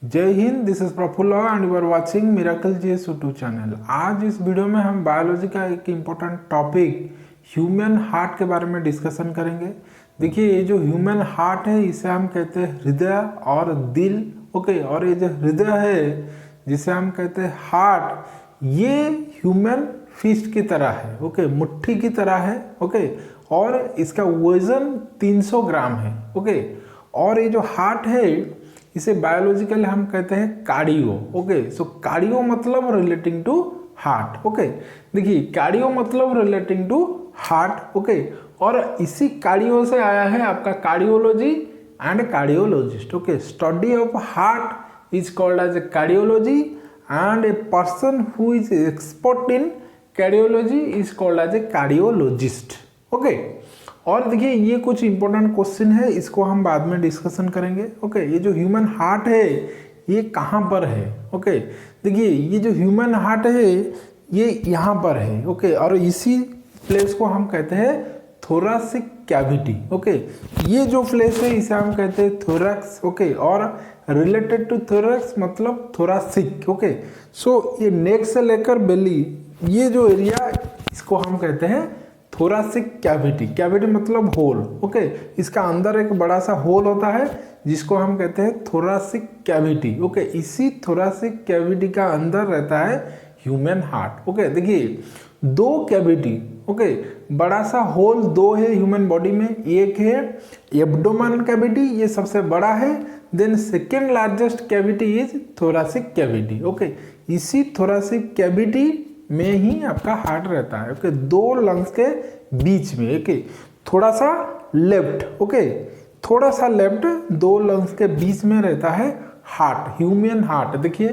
जय हिंद, this is Praful and you are watching Miracle GS YouTube channel. आज इस वीडियो में हम बायोलॉजी का एक इम्पोर्टेंट टॉपिक ह्यूमन हार्ट के बारे में डिस्कशन करेंगे। देखिए, ये जो ह्यूमन हार्ट है इसे हम कहते हैं हृदय और दिल। ओके, और ये जो हृदय है जिसे हम कहते हैं हार्ट, ये ह्यूमन फिस्ट की तरह है। ओके, मुट्ठी की तरह है। ओके, और इसका वजन 300 ग्राम है। ओके, और ये जो हार्ट है इसे बायोलॉजिकली हम कहते हैं कार्डियो। ओके, सो कार्डियो मतलब रिलेटिंग टू हार्ट। ओके, देखिए कार्डियो मतलब रिलेटिंग टू हार्ट। ओके, और इसी कार्डियो से आया है आपका cardiology and cardiologist. Okay, study of heart is called as a cardiology and a person who is expert in cardiology is called as a cardiologist. Okay, और देखिए ये कुछ इंपॉर्टेंट क्वेश्चन है, इसको हम बाद में डिस्कशन करेंगे। ओके, ये जो ह्यूमन हार्ट है ये कहाँ पर है? ओके, देखिए ये जो ह्यूमन हार्ट है ये यहाँ पर है। ओके, और इसी प्लेस को हम कहते हैं थोरासिक कैविटी। ओके, ये जो प्लेस है इसे हम कहते हैं थोरैक्स। ओके, और रिलेटेड टू थोरैक्स मतलब थोरासिक। ओके, सो ये नेक से लेकर बेली ये जो एरिया इसको हम कहते हैं थोरासिक कैविटी। कैविटी मतलब होल। ओके, इसका अंदर एक बड़ा सा होल होता है जिसको हम कहते हैं थोरासिक कैविटी। ओके, इसी थोरासिक कैविटी का अंदर रहता है ह्यूमन हार्ट। ओके, देखिए दो कैविटी, ओके, बड़ा सा होल दो है ह्यूमन बॉडी में। एक है एब्डोमेनल कैविटी, ये सबसे बड़ा है। Then second largest cavity is thoracic cavity. Okay, इसी थोरासिक कैविटी में ही आपका हार्ट रहता है। ओके, दो लंग्स के बीच में। ओके, थोड़ा सा लेफ्ट, ओके, थोड़ा सा लेफ्ट, दो लंग्स के बीच में रहता है हार्ट, ह्यूमन हार्ट। देखिए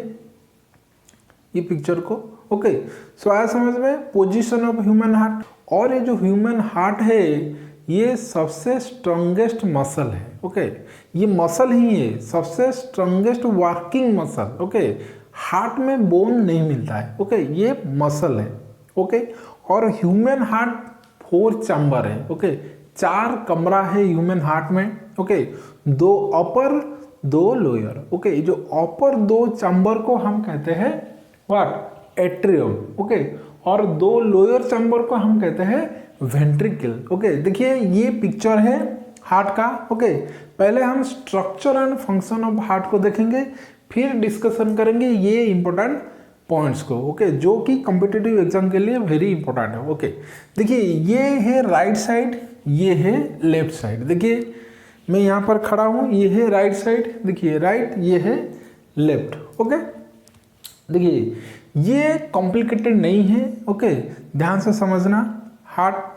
ये पिक्चर को। ओके, सो आया समझ में पोजीशन ऑफ ह्यूमन हार्ट। और ये जो ह्यूमन हार्ट है ये सबसे स्ट्रॉन्गेस्ट मसल है। ओके, ये मसल ही है सबसे strongest working muscle. Okay, heart में बोन नहीं मिलता है। ओके, ये मसल है। ओके, और ह्यूमन हार्ट 4 चैम्बर है। ओके, 4 कमरा है ह्यूमन हार्ट में। ओके, 2 अपर 2 लोअर। ओके, जो अपर 2 चैम्बर को हम कहते हैं व्हाट? एट्रियम। ओके, और 2 लोअर चैम्बर को हम कहते हैं वेंट्रिकल। ओके, देखिए ये पिक्चर है हार्ट का। ओके, पहले हम structure and function of heart को देखेंगे, फिर डिस्कशन करेंगे ये इंपॉर्टेंट पॉइंट्स को। ओके, जो कि कॉम्पिटिटिव एग्जाम के लिए वेरी इंपॉर्टेंट है। ओके, देखिए ये है राइट साइड, ये है लेफ्ट साइड। देखिए मैं यहाँ पर खड़ा हूँ, ये है राइट साइड, देखिए राइट, ये है लेफ्ट। ओके, देखिए ये कॉम्प्लिकेटेड नहीं है। ओके, ध्यान से समझना। हार्ट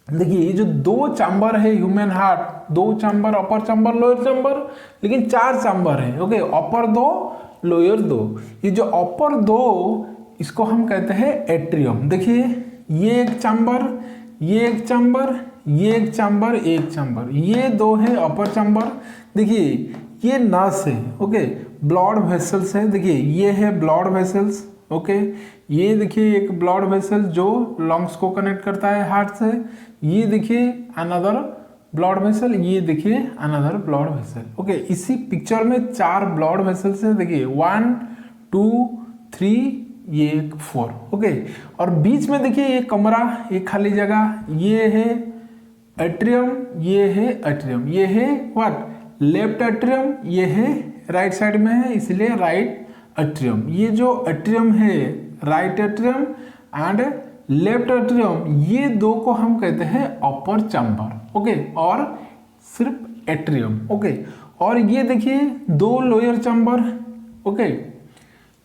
देखिए ये जो 2 चैम्बर है ह्यूमन हार्ट, 2 चैम्बर, अपर चैम्बर लोअर चैम्बर, लेकिन 4 चैम्बर है। ओके, अपर 2 लोअर 2। ये जो अपर 2 इसको हम कहते हैं एट्रियम। देखिए ये एक चैम्बर, ये एक चैम्बर, ये एक चैम्बर, एक चैम्बर, ये 2 है अपर चैम्बर। देखिए ये नस है। ओके, ब्लड वेसल्स है। देखिए ये है ब्लड वेसल्स। ओके, ये देखिए एक ब्लड वेसल जो लंग्स को कनेक्ट करता है हार्ट से। ये देखिए अनदर ब्लड वेसल, ये देखिए अनदर ब्लड वेसल। ओके, इसी पिक्चर में 4 ब्लड वेसल्स है। देखिए 1 2 3, ये एक 4। ओके, और बीच में देखिए ये कमरा, एक खाली जगह, ये है एट्रियम, ये है एट्रियम, ये है व्हाट? लेफ्ट एट्रियम, ये है राइट साइड में है इसलिए राइट एट्रियम। ये जो एट्रियम है right atrium and left atrium, ये 2 को हम कहते हैं अपर चैम्बर। ओके, और सिर्फ एट्रियम। ओके, और ये देखिए 2 lower chamber. Okay,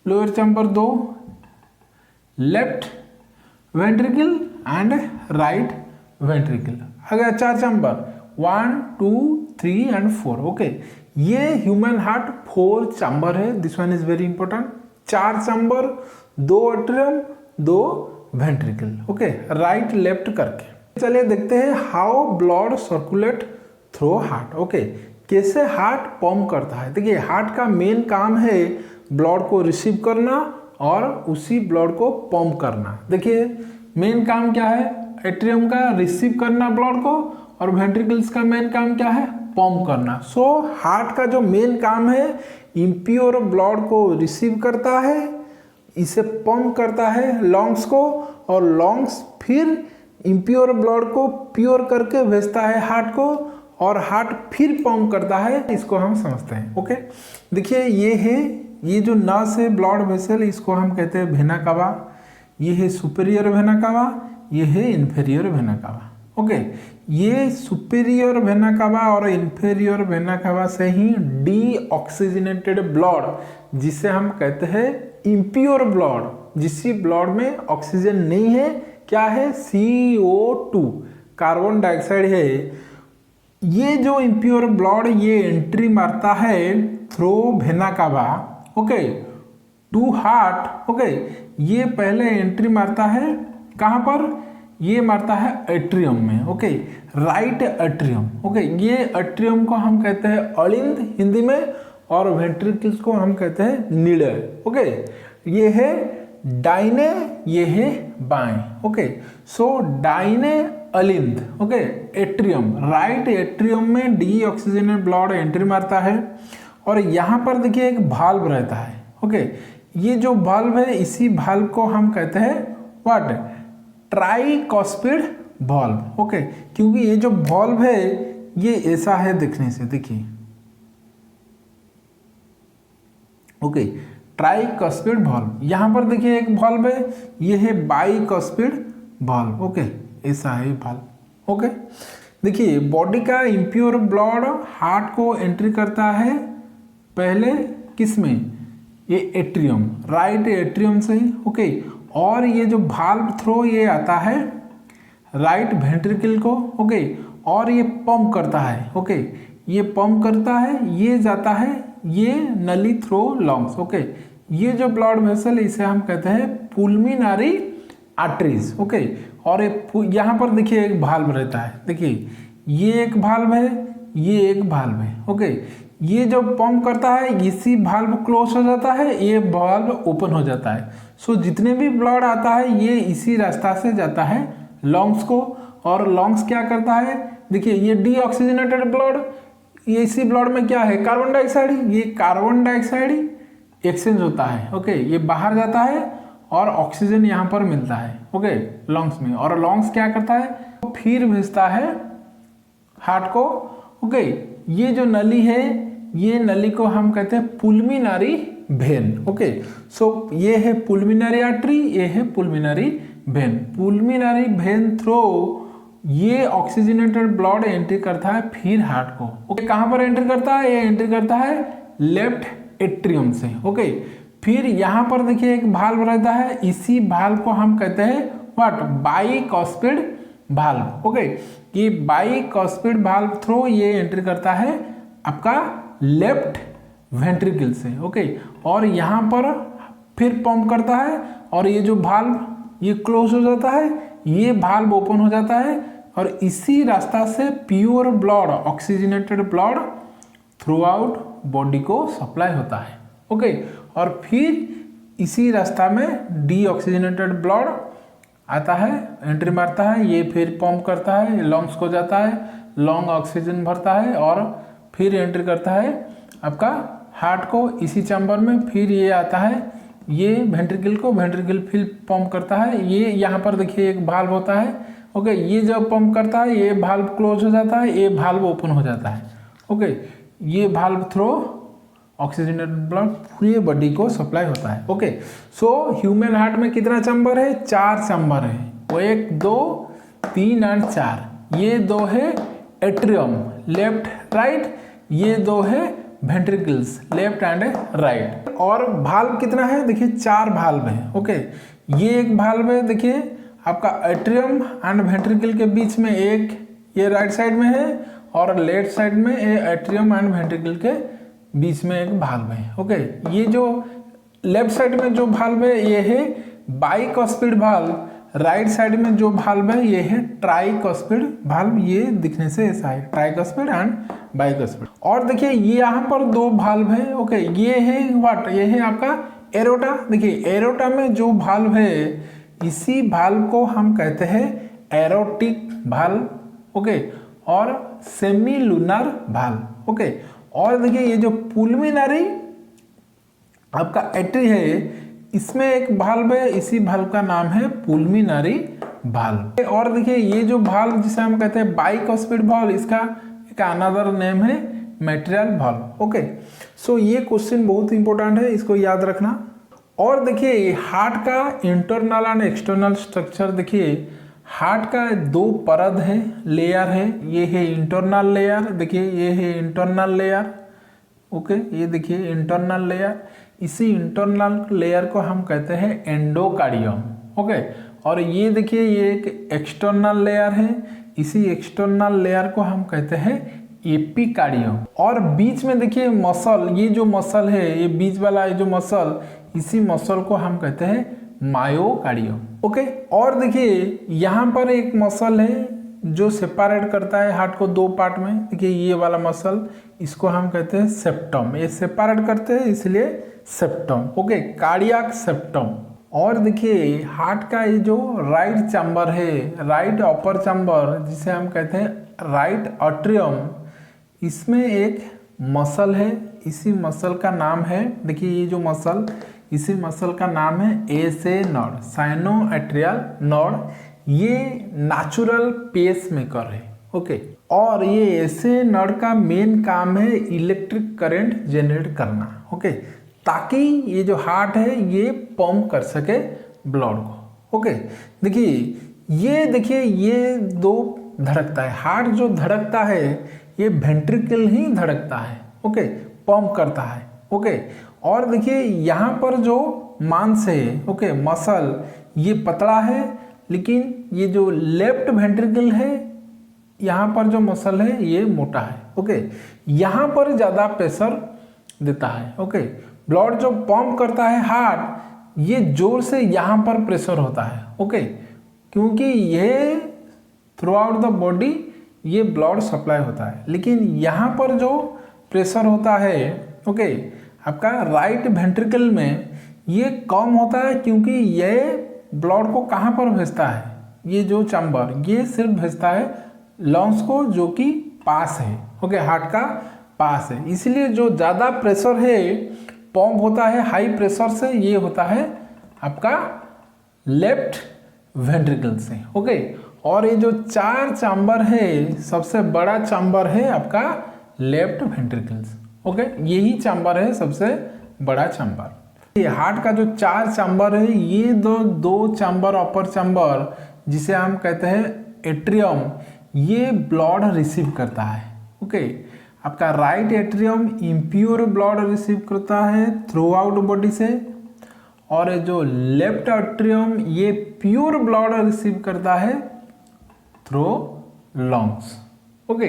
lower chamber 2, left ventricle and right ventricle. अगर 4 चैम्बर 1 2 3 एंड 4। ओके, ये ह्यूमन हार्ट 4 चैम्बर है। This one is very important. 4 chamber, 2 atrium, 2 ventricle. Okay, right left करके। चलिए देखते हैं how blood circulate through heart. Okay, कैसे heart pump करता है। देखिए हार्ट का मेन काम है ब्लड को रिसीव करना और उसी ब्लड को पंप करना। देखिए मेन काम क्या है? एट्रियम का रिसीव करना ब्लड को, और वेंट्रिकल्स का मेन काम क्या है? पंप करना। सो हार्ट का जो मेन काम है, इम्प्योर ब्लड को रिसीव करता है, इसे पंप करता है लंग्स को, और लंग्स फिर इम्प्योर ब्लड को प्योर करके भेजता है हार्ट को, और हार्ट फिर पंप करता है। इसको हम समझते हैं। ओके, देखिए ये है, ये जो नस है ब्लड वेसल, इसको हम कहते हैं वेना कावा। ये है सुपीरियर वेना कावा, ये है इन्फीरियर वेना कावा। ओके, ये सुपीरियर वेना कावा और इन्फीरियर वेना कावा से ही डीऑक्सीजनेटेड ब्लड, जिसे हम कहते हैं इम्प्योर ब्लड, जिस ब्लड में ऑक्सीजन नहीं है, क्या है, CO2 कार्बन डाइऑक्साइड है, ये जो इम्प्योर ब्लड ये एंट्री मारता है through vena cava, okay, to heart. Okay, ये पहले एंट्री मारता है कहाँ पर, ये मारता है एट्रियम में। Okay, right atrium. ओके, ये एट्रियम को हम कहते हैं अलिंद हिंदी में, और वेंट्रिकल्स को हम कहते हैं नीडल। ओके, ये है दाहिने, ये है बाएं। ओके, सो दाहिने अलिंद, ओके, एट्रियम, राइट एट्रियम में डीऑक्सीजनेटेड ब्लड एंट्री मारता है, और यहाँ पर देखिए एक भाल्व रहता है। ओके, ये जो भाल्व है, इसी भाल्व को हम कहते हैं व्हाट, ट्राइकॉस्पिड भाल्व। ओके, क्योंकि ये जो भाल्व है ये ऐसा है दिखने से, देखिए, ओके, ट्राइकॉस्पिड भाल्व। यहाँ पर देखिए एक भाल्व है, ये है बाइकॉस्पिड भाल्व। ओके, ऐसा है भाल्व। ओके, देखिए बॉडी का इम्प्योर ब्लड हार्ट को एंट्री करता है पहले किस में, ये एट्रियम, राइट एट्रियम से। ओके, और ये जो भाल्व थ्रो ये आता है राइट वेंट्रिकल को। ओके, और ये पंप करता है। ओके, ये पंप करता है, ये जाता है ये नली थ्रो लंग्स। ओके, ये जो ब्लड वेसल इसे हम कहते हैं पुल्मिनरी आर्टरीज। ओके, और यहाँ पर देखिए एक भाल्व रहता है, देखिए ये एक भाल्व है, ये एक भाल्व है। ओके, ये जो पंप करता है इसी भाल्व क्लोज हो जाता है, ये भाल्व ओपन हो जाता है। सो जितने भी ब्लड आता है ये इसी रास्ता से जाता है लंग्स को, और लंग्स क्या करता है, देखिए ये डीऑक्सीजनेटेड ब्लड, ये इसी ब्लड में क्या है, कार्बन डाइऑक्साइड, ये कार्बन डाइऑक्साइड एक्सचेंज होता है। ओके, ये बाहर जाता है और ऑक्सीजन यहाँ पर मिलता है। ओके, लंग्स में, और लंग्स क्या करता है, फिर भेजता है हार्ट को। ओके, ये जो नली है, ये नली को हम कहते हैं पुल्मिनरी वेन। ओके, सो ये है पुल्मिनरी आर्टरी, ये है पुल्मिनरी वेन। पुल्मिनरी वेन थ्रो ये ऑक्सीजनेटेड ब्लड एंट्री करता है फिर हार्ट को। ओके, कहाँ पर एंट्री करता है, ये एंट्री करता है लेफ्ट एट्रियम से। ओके, फिर यहाँ पर देखिए एक भाल्व रहता है, इसी भाल्व को हम कहते हैं व्हाट, बाइकॉस्पिड भाल्व। ओके, ये बाइकॉस्पिड भाल्व थ्रो ये एंट्री करता है आपका लेफ्ट वेंट्रिकल से। ओके, और यहाँ पर फिर पंप करता है, और ये जो भाल्व ये क्लोज हो जाता है, ये भाल्व ओपन हो जाता है, और इसी रास्ता से pure blood, oxygenated blood through out body को सप्लाई होता है। ओके, और फिर इसी रास्ता में डीऑक्सीजनेटेड ब्लड आता है, एंट्री मारता है, ये फिर पंप करता है, लंग्स को जाता है, लंग ऑक्सीजन भरता है, और फिर एंट्री करता है आपका हार्ट को इसी चैम्बर में, फिर ये आता है ये वेंट्रिकल को, वेंट्रिकल फिर पंप करता है, ये यहाँ पर देखिए एक भाल्व होता है। ओके, ये जब पंप करता है ये भाल्व क्लोज हो जाता है, ये भाल्व ओपन हो जाता है। ओके, ये भाल्व थ्रो ऑक्सीजनेटेड ब्लड पूरी बॉडी को सप्लाई होता है। ओके, सो ह्यूमन हार्ट में कितना चैम्बर है, 4 चैम्बर है, वो 1 2 3 और 4। ये 2 है एट्रियम लेफ्ट राइट, ये 2 है वेंट्रिकल्स लेफ्ट एंड राइट। और भाल्व कितना है, देखिए 4 भाल्व है। ओके, ये एक भाल्व है, देखिए आपका एट्रियम एंड वेंट्रिकल के बीच में एक, ये राइट साइड में है, और लेफ्ट साइड में ये एट्रियम एंड वेंट्रिकल के बीच में एक भाल्व है। ओके, ये जो लेफ्ट साइड में जो भाल्व है ये है बाइकॉस्पिड भाल्व, राइट साइड में जो भाल्व है ये है ट्राइकॉस्पिड भाल्व। ये दिखने से ऐसा है, ट्राइकॉस्पिड एंड बाइकॉस्पिड। और देखिए ये यहाँ पर 2 भाल्व है। ओके, ये है व्हाट, ये है आपका एरोटा। देखिए एरोटा में जो भाल्व है इसी भाल्व को हम कहते हैं एरोटिक भाल्व। ओके, और सेमी लूनर वाल्व। ओके, और देखिए ये जो पुल्मिनरी आपका एट्री है, इसमें एक वाल्व है, इसी वाल्व का नाम है पुल्मिनरी वाल्व। और देखिए ये जो वाल्व जिसे हम कहते हैं बाइकस्पिड वाल्व, इसका एक अनदर नेम है मैट्रियल वाल्व। ओके, सो ये क्वेश्चन बहुत इंपॉर्टेंट है, इसको याद रखना। और देखिए हार्ट का इंटरनल एंड एक्सटर्नल स्ट्रक्चर, देखिए हार्ट का दो परत है, लेयर है, ये है इंटरनल लेयर, देखिए ये है इंटरनल लेयर। ओके, ये देखिए इंटरनल लेयर, इसी इंटरनल लेयर को हम कहते हैं एंडोकार्डियम। ओके, और ये देखिए ये एक एक्सटर्नल लेयर है, इसी एक्सटर्नल लेयर को हम कहते हैं एपिकार्डियम। और बीच में देखिए मसल, ये जो मसल है, ये बीच वाला ये जो मसल, इसी मसल को हम कहते हैं मायोकार्डियम। ओके, और देखिए यहाँ पर एक मसल है जो सेपरेट करता है हार्ट को दो पार्ट में, देखिए ये वाला मसल, इसको हम कहते हैं सेप्टम। ये सेपरेट करते हैं इसलिए सेप्टम। Okay, cardiac septum. और देखिए हार्ट का ये जो राइट चैम्बर है, राइट अपर चैम्बर, जिसे हम कहते हैं राइट अट्रियम, इसमें एक मसल है, इसी मसल का नाम है, देखिए ये जो मसल, इसी मसल का नाम है एसे नॉड, साइनो एट्रियल नॉड। ये नेचुरल पेस मेकर है। ओके, और ये एसे नॉड का मेन काम है इलेक्ट्रिक करंट जनरेट करना। ओके, ताकि ये जो हार्ट है ये पंप कर सके ब्लड को। ओके, देखिए ये दो धड़कता है, हार्ट जो धड़कता है ये वेंट्रिकल ही धड़कता है। ओके, पंप करता है। ओके, और देखिए यहाँ पर जो मांस है, ओके, मसल, ये पतला है, लेकिन ये जो लेफ्ट वेंट्रिकल है, यहाँ पर जो मसल है ये मोटा है। ओके, यहाँ पर ज़्यादा प्रेशर देता है। ओके, ब्लड जो पंप करता है हार्ट, ये जोर से यहाँ पर प्रेशर होता है। ओके, क्योंकि ये थ्रू आउट द बॉडी ये ब्लड सप्लाई होता है, लेकिन यहाँ पर जो प्रेशर होता है, ओके, आपका राइट वेंट्रिकल में ये कम होता है, क्योंकि ये ब्लड को कहाँ पर भेजता है, ये जो चैम्बर, ये सिर्फ भेजता है लंग्स को, जो कि पास है। ओके, हार्ट का पास है, इसलिए जो ज़्यादा प्रेशर है पंप होता है हाई प्रेशर से, ये होता है आपका लेफ्ट वेंट्रिकल से। ओके, और ये जो चार चैम्बर है, सबसे बड़ा चैम्बर है आपका लेफ्ट वेंट्रिकल्स। ओके, यही चैम्बर है सबसे बड़ा चैम्बर। ये हार्ट का जो चार चैम्बर है, ये दो चैम्बर, अपर चैम्बर जिसे हम कहते हैं एट्रियम, ये ब्लड रिसीव करता है। ओके, आपका right atrium impure blood receive करता है थ्रू आउट बॉडी से, और जो लेफ्ट एट्रियम ये प्योर ब्लड रिसीव करता है थ्रू लंग्स। ओके,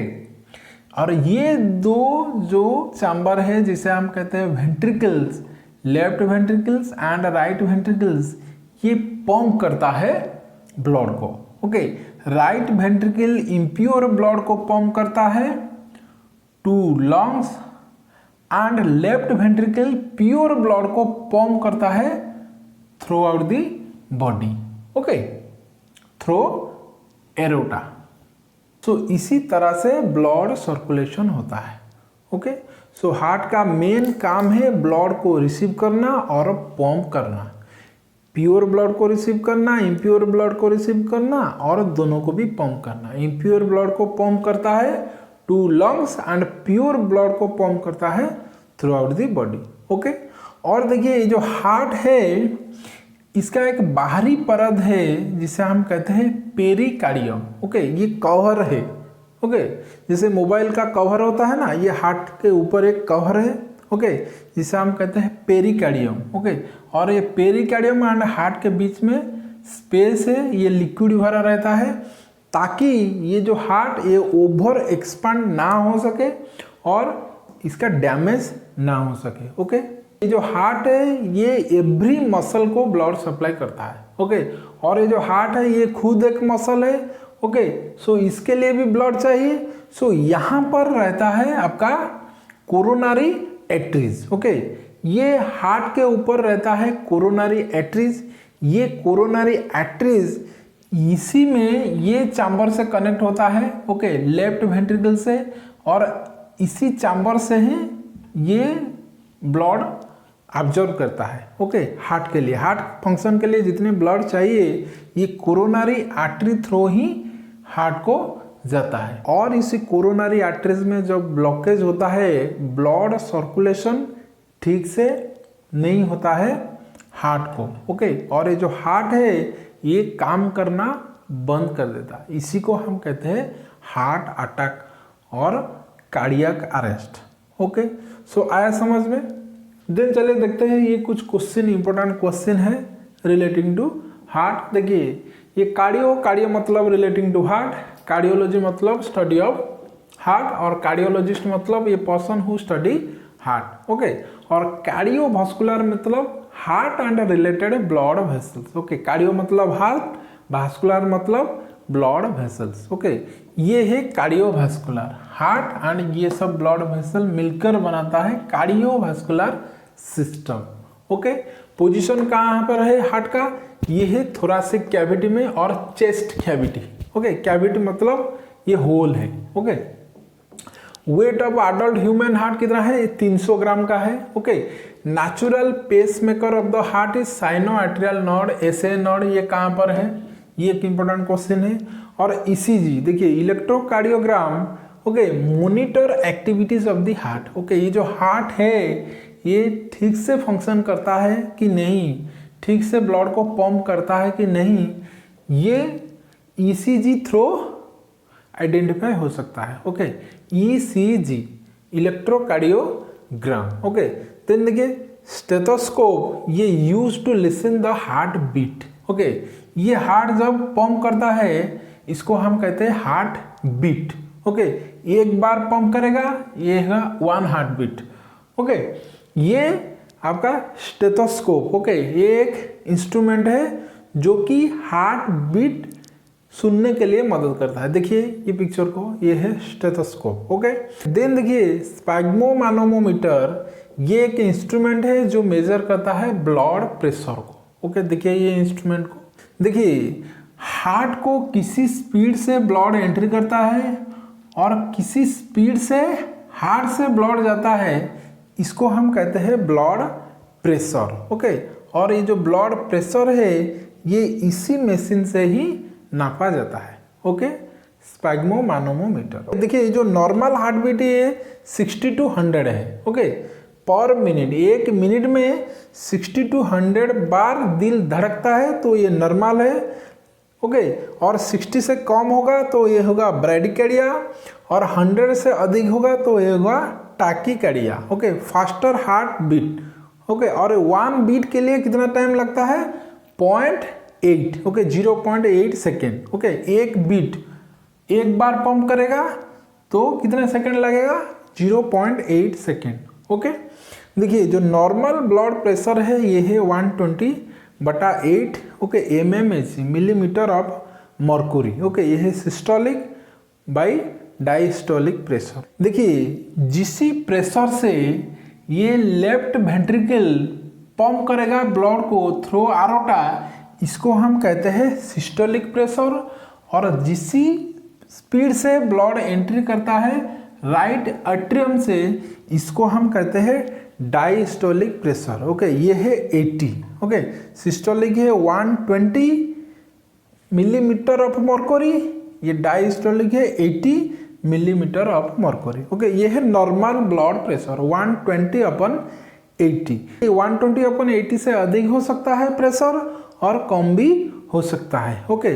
और ये दो जो चैम्बर है जिसे हम कहते हैं ventricles, left ventricles and right ventricles, ये पंप करता है ब्लड को। Okay, right ventricle impure blood को पंप करता है to lungs, and left ventricle pure blood को पंप करता है throughout the body. Okay, through aorta. So इसी तरह से ब्लड सर्कुलेशन होता है। ओके, सो हार्ट का मेन काम है ब्लड को रिसीव करना और पंप करना, प्योर ब्लड को रिसीव करना, इम्प्योर ब्लड को रिसीव करना, और दोनों को भी पंप करना। इम्प्योर ब्लड को पंप करता है to lungs and pure blood को पंप करता है throughout the body. Okay, और देखिए ये जो हार्ट है इसका एक बाहरी परत है जिसे हम कहते हैं पेरिकार्डियम। ओके, ये कवर है। ओके, जैसे मोबाइल का कवर होता है ना, ये हार्ट के ऊपर एक कवर है। ओके, जिसे हम कहते हैं पेरिकार्डियम। ओके, और ये पेरिकार्डियम एंड हार्ट के बीच में स्पेस है, ये लिक्विड भरा रहता है, ताकि ये जो हार्ट ये ओवर एक्सपांड ना हो सके और इसका डैमेज ना हो सके। ओके, ये जो हार्ट है ये एवरी मसल को ब्लड सप्लाई करता है। ओके, और ये जो हार्ट है ये खुद एक मसल है। ओके, सो इसके लिए भी ब्लड चाहिए। सो यहाँ पर रहता है आपका कोरोनरी एट्रीज। ओके, ये हार्ट के ऊपर रहता है कोरोनरी एट्रीज। ये कोरोनरी एट्रीज इसी में ये चैम्बर से कनेक्ट होता है, ओके, लेफ्ट वेंट्रिकल से, और इसी चैम्बर से ही ये ब्लड ऑब्जर्व करता है, ओके। हार्ट के लिए, हार्ट फंक्शन के लिए जितने ब्लड चाहिए ये कोरोनरी आर्टरी थ्रू ही हार्ट को जाता है। और इसी कोरोनरी आर्टरीज में जब ब्लॉकेज होता है, ब्लड सर्कुलेशन ठीक से नहीं होता है हार्ट को, ओके। और ये जो हार्ट है ये काम करना बंद कर देता है, इसी को हम कहते हैं हार्ट अटैक और कार्डियक अरेस्ट, ओके। सो आया समझ में। देन चलिए देखते हैं ये कुछ क्वेश्चन, इंपॉर्टेंट क्वेश्चन है रिलेटिंग टू हार्ट। देखिए ये कार्डियो मतलब रिलेटिंग टू हार्ट, कार्डियोलॉजी मतलब स्टडी ऑफ हार्ट, और कार्डियोलॉजिस्ट मतलब ये person who study heart, okay. और कार्डियोवास्कुलर मतलब heart and related blood vessels, okay. Cardio मतलब हार्ट, वास्कुलर मतलब ब्लड वेसल्स, ओके। ये है कार्डियोवास्कुलर, हार्ट एंड ये सब ब्लड वेसल मिलकर बनाता है कार्डियोवास्कुलर सिस्टम, ओके। पोजीशन कहाँ पर है हार्ट का, ये है थोरासिक कैविटी में और चेस्ट कैविटी, ओके। कैविटी मतलब ये होल है, okay. Weight of adult human heart कितना है, 300 ग्राम का है, okay. Natural pacemaker of the heart is sinoatrial node, SA node, ये कहाँ पर है, ये एक इंपॉर्टेंट क्वेश्चन है। और ईसीजी, देखिए electrocardiogram, okay, monitor activities of the heart, okay. ये जो हार्ट है ये ठीक से फंक्शन करता है कि नहीं, ठीक से ब्लड को पंप करता है कि नहीं, ये ईसीजी थ्रू आइडेंटिफाई हो सकता है, okay. ECG electrocardiogram, okay. Then देखिए स्टेथोस्कोप, ये use to listen the heart beat, okay. ये हार्ट जब पंप करता है इसको हम कहते हैं हार्ट बीट, ओके। एक बार पंप करेगा ये है 1 हार्ट बीट, ओके। ये आपका स्टेथोस्कोप, ओके, ये एक इंस्ट्रूमेंट है जो कि हार्ट बीट सुनने के लिए मदद करता है। देखिए ये पिक्चर को, ये है स्टेथोस्कोप, ओके। देन देखिए स्फैग्मोमैनोमीटर, ये एक इंस्ट्रूमेंट है जो मेजर करता है ब्लड प्रेशर को, ओके। देखिए ये इंस्ट्रूमेंट को, देखिए हार्ट को किसी स्पीड से ब्लड एंट्री करता है और किसी स्पीड से हार्ट से ब्लड जाता है, इसको हम कहते हैं ब्लड प्रेशर, ओके। और ये जो ब्लड प्रेशर है ये इसी मशीन से ही नापा जाता है, ओके, स्फैग्मोमैनोमीटर। देखिए ये जो नॉर्मल हार्ट बीट है 60 to 100 है, ओके, पर मिनट। एक मिनट में 60 to 100 बार दिल धड़कता है तो ये नॉर्मल है, ओके। और 60 से कम होगा तो ये होगा ब्रैडिकार्डिया, और 100 से अधिक होगा तो ये होगा tachycardia, okay, faster heart beat, okay. और 1 बीट के लिए कितना टाइम लगता है, 0.8, ओके, 0.8 सेकेंड, ओके। एक बीट, एक बार पंप करेगा तो कितने सेकेंड लगेगा, 0.8 सेकेंड, ओके। देखिए जो नॉर्मल ब्लड प्रेशर है ये है 120/8, okay, mmHg, millimetre of mercury, okay. ये है सिस्टोलिक बाई डायस्टोलिक प्रेशर। देखिए जिसी प्रेशर से ये लेफ्ट वेंट्रिकल पंप करेगा ब्लड को थ्रू आरोटा, इसको हम कहते हैं सिस्टोलिक प्रेशर। और जिसी स्पीड से ब्लड एंट्री करता है राइट एट्रियम से, इसको हम कहते हैं डायस्टोलिक प्रेशर, ओके। ये है 80, ओके। सिस्टोलिक है 120 मिलीमीटर ऑफ मर्क्यूरी, ये डायस्टोलिक है 80 मिलीमीटर ऑफ मर्क्यूरी, ओके। ये है नॉर्मल ब्लड प्रेशर 120/80। 120/80 से अधिक हो सकता है प्रेशर और कम भी हो सकता है, ओके।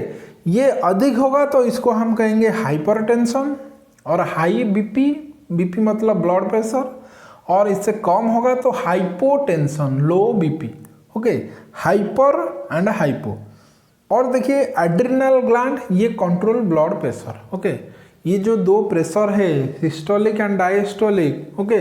ये अधिक होगा तो इसको हम कहेंगे हाइपरटेंशन और हाई बीपी, बीपी मतलब ब्लड प्रेशर, और इससे कम होगा तो hypotension, low BP, okay. Hyper and hypo. और देखिए एड्रिनल ग्लैंड, ये कंट्रोल ब्लड प्रेशर, ओके। ये जो दो प्रेशर है सिस्टोलिक एंड डायस्टोलिक, ओके,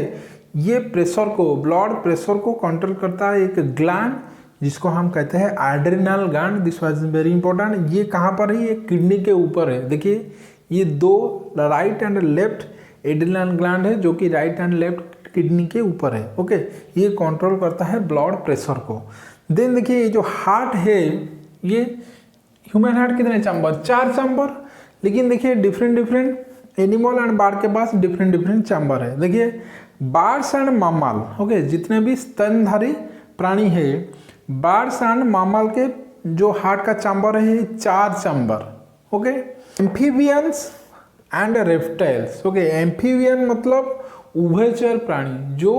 ये प्रेशर को, ब्लड प्रेशर को कंट्रोल करता है एक ग्लैंड जिसको हम कहते हैं adrenal gland. This was very important. ये कहाँ पर है, ये किडनी के ऊपर है। देखिए ये दो right and left adrenal gland है जो कि राइट एंड लेफ्ट किडनी के ऊपर है, ओके। ये कंट्रोल करता है ब्लड प्रेशर को। देन देखिए ये जो हार्ट है ये ह्यूमन हार्ट कितने चैम्बर, 4 चैम्बर। लेकिन देखिए डिफरेंट एनिमल एंड बर्ड के पास डिफरेंट चैम्बर है। देखिए बर्ड्स एंड मामल, ओके, जितने भी स्तनधारी प्राणी है, बर्ड्स एंड मामल के जो हार्ट का चैम्बर है 4 chamber, okay. Amphibians and reptiles, okay, amphibian मतलब उभयचर प्राणी जो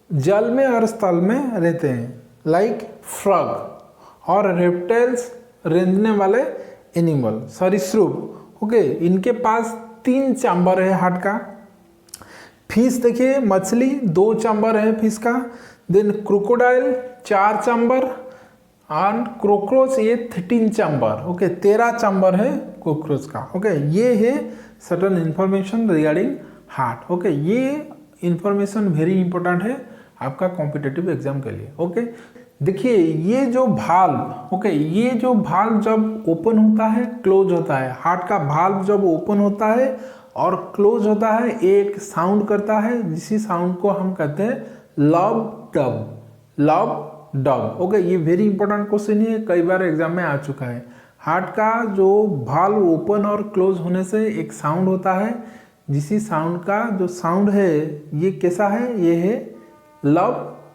जल में और स्थल में रहते हैं, लाइक फ्रॉग, और रेप्टाइल्स रेंगने वाले एनिमल, सरीसृप, ओके, इनके पास 3 चैम्बर है हार्ट का। फिश देखिए मछली 2 चैम्बर है फिश का। Then crocodile 4 chamber, and cockroach ये 13 चैम्बर, ओके, 13 चैम्बर है कॉकरोच का, ओके। ये है certain information regarding heart, okay. ये इंफॉर्मेशन वेरी इंपॉर्टेंट है आपका कॉम्पिटिटिव एग्जाम के लिए, ओके। देखिए ये जो भाल्व, ओके, ये जो भाल्व जब ओपन होता है क्लोज होता है, हार्ट का भाल्व जब ओपन होता है और क्लोज होता है एक साउंड करता है, जिसी साउंड को हम कहते हैं love dub, love dub, okay. ये वेरी इंपॉर्टेंट क्वेश्चन है, कई बार एग्जाम में आ चुका है। हार्ट का जो भाल्व ओपन और क्लोज होने से एक साउंड होता है, जिसी साउंड का जो साउंड है ये कैसा है, ये है love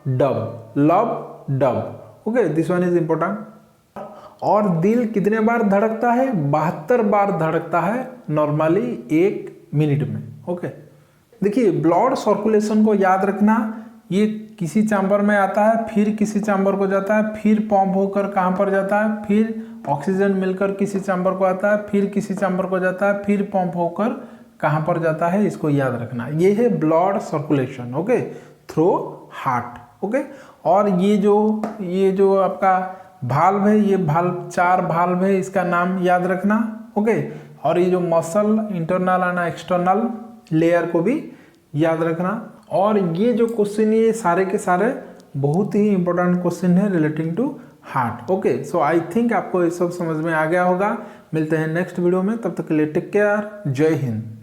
dub, love dub, okay, this one is important. और दिल कितने बार धड़कता है, 72 बार धड़कता है नॉर्मली 1 मिनट में, ओके। देखिए ब्लड सर्कुलेशन को याद रखना, ये किसी चैम्बर में आता है, फिर किसी चैम्बर को जाता है, फिर पंप होकर कहाँ पर जाता है, फिर ऑक्सीजन मिलकर किसी चैम्बर को आता है, फिर किसी चैम्बर को जाता है, फिर पंप होकर कहाँ पर जाता है, इसको याद रखना। ये है blood circulation, okay, through heart, okay. और ये जो आपका भाल्व है, ये भाल्व 4 भाल्व है, इसका नाम याद रखना, ओके। और ये जो muscle internal and external layer को भी याद रखना। और ये जो क्वेश्चन है ये सारे के सारे बहुत ही इंपॉर्टेंट क्वेश्चन है relating to heart, okay. So I think आपको ये सब समझ में आ गया होगा। मिलते हैं नेक्स्ट वीडियो में, तब तक के लिए टेक केयर, जय हिंद।